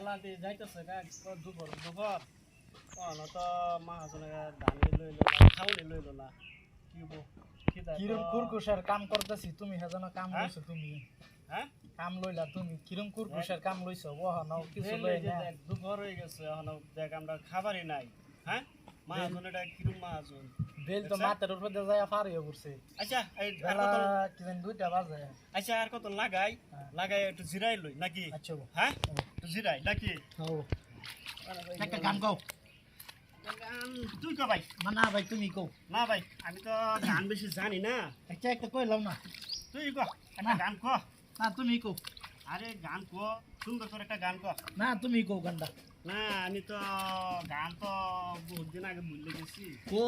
মেলাতে যাইতেছে দুপুর দুপুর তো মাহাজনে ধানি লইল না খাওয়ানি লইল না কি কিরম কুরকুশার কাম করতেছি তুমি হেজন কাম লইছো তুমি হ্যাঁ কাম লইলা তুমি কিরম কুরকুশার কাম লইছো ওহ নাও কিছু লই না দুপুর হয়ে গেছে এখন দেখ আমরা খাবারই নাই হ্যাঁ মাহাজন এটা কিরম মাহাজন বেল তো মাথার উপর দিয়ে যায় ফারিয়ে পড়ছে আচ্ছা এই কি জানি 2টা বাজে আচ্ছা আর কত লাগাই একটু জিরাই লই নাকি আচ্ছা হ্যাঁ একটু জিরাই নাকি হও একটা গান গাও গান তুই কো ভাই না ভাই তুমি কও না ভাই আমি তো গান বেশি জানি না আচ্ছা একটা কইলাম না তুই কো একটা গান কো না তুমি কও আরে গান কো সুন্দর করে একটা গান কো না তুমি কও গানটা না আমি তো গান তো বহুত দিন আগে ভুলে গেছি ও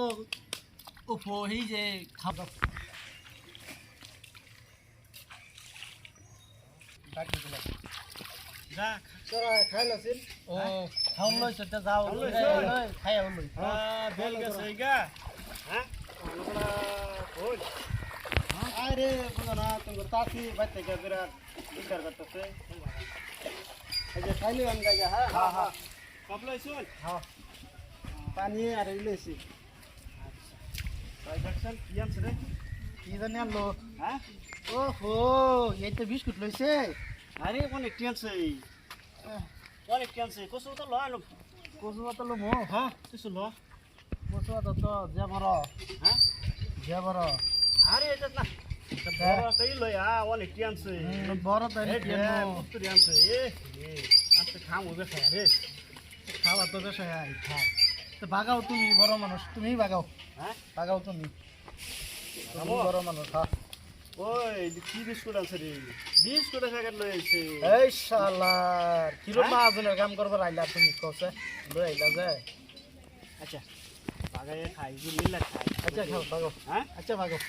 ও ফহি যে খাও বাকি দিলা যা তোরা খাইলাছিস ও খাওন লইছ তে যাও লই খাইয়া লই বেল গেছে গা হ্যাঁ আমরা কই আরে বুঝনা তুমি তাতি বাইতে কে বিরাট বিচার করতেছে এই যে খাইলি আন গায় হ্যাঁ হ্যাঁ হ্যাঁ কপলাই শুন হ্যাঁ পানি আর ইলেছি তাই দেখছেন কি আনছে রে কি জানি আনলো হ্যাঁ ওহো এই তো বিস্কুট লইছে আরে অনেক টেনছে অনেক টেনছে কসু তো লয় লোক কচু পাতা লো মো হ্যাঁ কিছু ল কচু পাতা তো যে বড় হ্যাঁ যে বড় আরে এটা না বড় তাই লয় অনেক টেনছে বড় তাই পুত্র আনছে এ আজকে খাম হবে খায় রে খাওয়া তো বেশ হয় খা তো বাগাও তুমি বড় মানুষ তুমি বাগাও হ্যাঁ বাগাও তুমি তুমি বড় মানুষ হ্যাঁ ওই কি বিস্কুট আছে রে বিস্কুটের প্যাকেট লই আইছে এই শালার কিরো মাহাজনের কাম করবার আইলা তুমি কসে লই আইলা যে আচ্ছা বাগায়ে খাই যে মিলা খাই আচ্ছা খাও বাগাও হ্যাঁ আচ্ছা বাগাও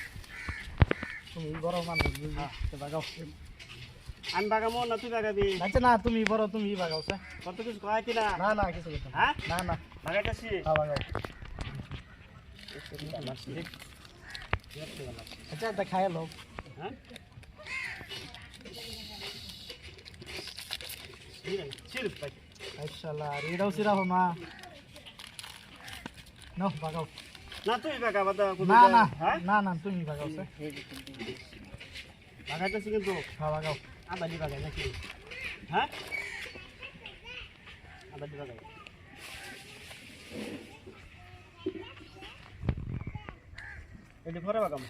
তুমি বড় মানুষ হ্যাঁ। বাগাও আমি বাগামো না তুই বাগাবি আচ্ছা না তুমি বড় তুমি বাগাও সে কত কিছু কয়াতি না না না কিছু কথা হ্যাঁ না না বাগাইতেছি হ্যাঁ বাগাও আচ্ছা এটা খাই লো হ্যাঁ সিরপ পাই এই শালার এটাও সিরাপ মা নো বাগাও না তুই বাগাবা দা না না হ্যাঁ না না তুমি বাগাও সে বাগাইতেছি কিন্তু হ্যাঁ বাগাও আবাদি বাগাই নাকি হ্যাঁ আবাদি বাগাই এটি ঘরে বাগাম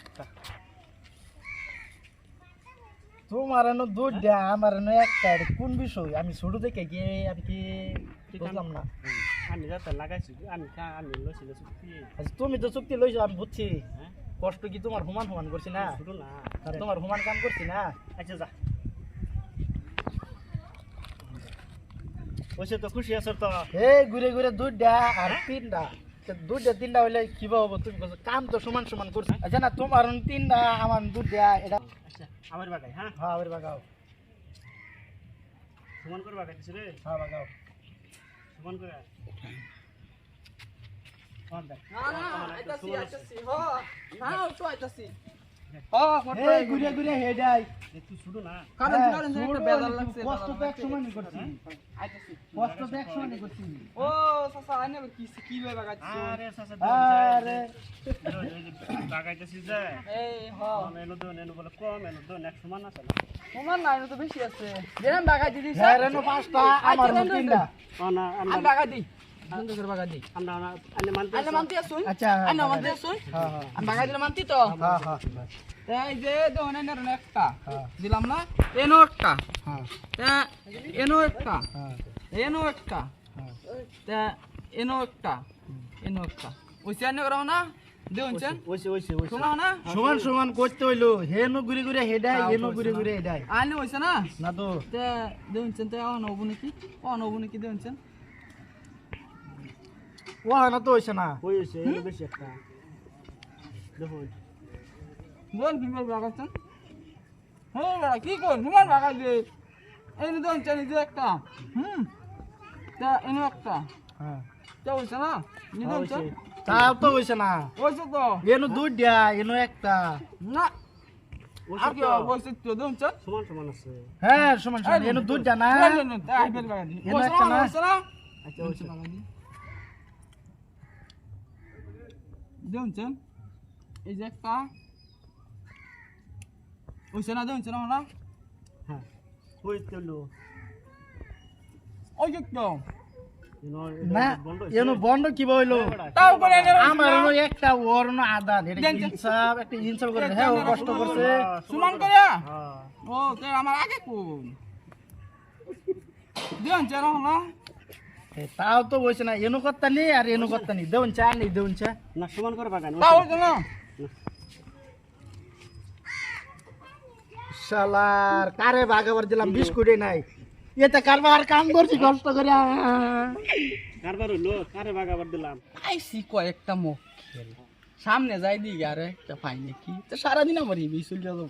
তোমার এনো দুধটা আমার এনো একটা কোন বিষয় আমি ছোট থেকে গিয়ে আর কি বুঝলাম না আমি যাতে লাগাইছি আমি লইছি আচ্ছা তুমি তো চুক্তি লইছো আমি বুঝছি হ্যাঁ কষ্ট কি তোমার সমান সমান করছি না শুরু না আর তোমার সমান কাম করছি না আচ্ছা যা ওইসে তো খুশি আছো তো এই ঘুরে ঘুরে দুধটা আর তিনটা দুধটা তিনটা হইলে কি হবো তুমি বলছো কাম তো সমান সমান করছি আচ্ছা না তোমার তিনটা আমার দুধটা এটা আচ্ছা আমার বাগাই হ্যাঁ হ্যাঁ আবার বাগাও সমান করে বাগাইছিস রে হ্যাঁ বাগাও সমান করে এই ঘুরে ঘুরে হেডাই তুই শুরু না কষ্ট তো এক সময় নি করছি কষ্ট তো এক সময় নি করছি আরে সাসা আরে বাগাইতেছি যে এনো দো এনো বলে কম এনো দো নেক্সট সমান আছে না হ্যাঁ রেনো পাঁচটা আমার তিনটা ও না আমরা মানতে আচ্ছা হ্যাঁ হ্যাঁ হ্যাঁ হ্যাঁ দিলাম না এনো একটা হ্যাঁ এনো একটা হ্যাঁ এনো একটা হ্যাঁ এনো একটা এনো একটা ওই চেন করাও না দেউনছেন ওইছে শোনাও না সমান সমান করতে হইলো হেনো ঘুরে ঘুরে হেডাই হেনো ঘুরে ঘুরে হেডাই আনি হইছে না না তো তে দেউনছেন তে অন হবো নাকি দেউনছেন ও না তো হইছে না ওইছে এনো বেশি একটা দেখুন বল কি বল বাগাচ্ছেন হ্যাঁ বাবা কি কোন নুমান বাগা দে এই দেউনছেন এই যে একটা তে এনো একটা হ্যাঁ তে হইছে না নি দেউনছেন তাও তো হইছে না হইছে তো এনো দুধ দিয়া এনো একটা না আর কি বলছিস তো দেন চান সমান সমান আছে হ্যাঁ সমান সমান এনো দুইটা না তাই ফেল বাগা দি এনো একটা না। আচ্ছা ওই বাগা দি দেন চান এই যে একটা ওই সেনা দেন চান না হ্যাঁ ওই তেলো ওই একদম না এনো বন্ধ কি হইলো তাও করে আমার এনো একটা ওর না আধা এটা ইনসাফ একটা ইনসাফ করে হ্যাঁ ও কষ্ট করছে সমান করে হ্যাঁ ও তে আমার আগে কোন দেন চান না এ, তাও তো বলছে না এনো করতা নি আর এনো করতা নি দেউন চা নি দেউন চা না সমান করে বাগান তাও তো না শালার কারে ভাগাবার দিলাম বিস্কুটে নাই এতে কারবার কাম করছি কষ্ট করে কারবার হইলো কারে বাগাবার দিলাম আইসি কয়েকটা মুখ সামনে যাই দিই আরে একটা পাই নাকি তো সারাদিন আমার এই বিশুল যাবো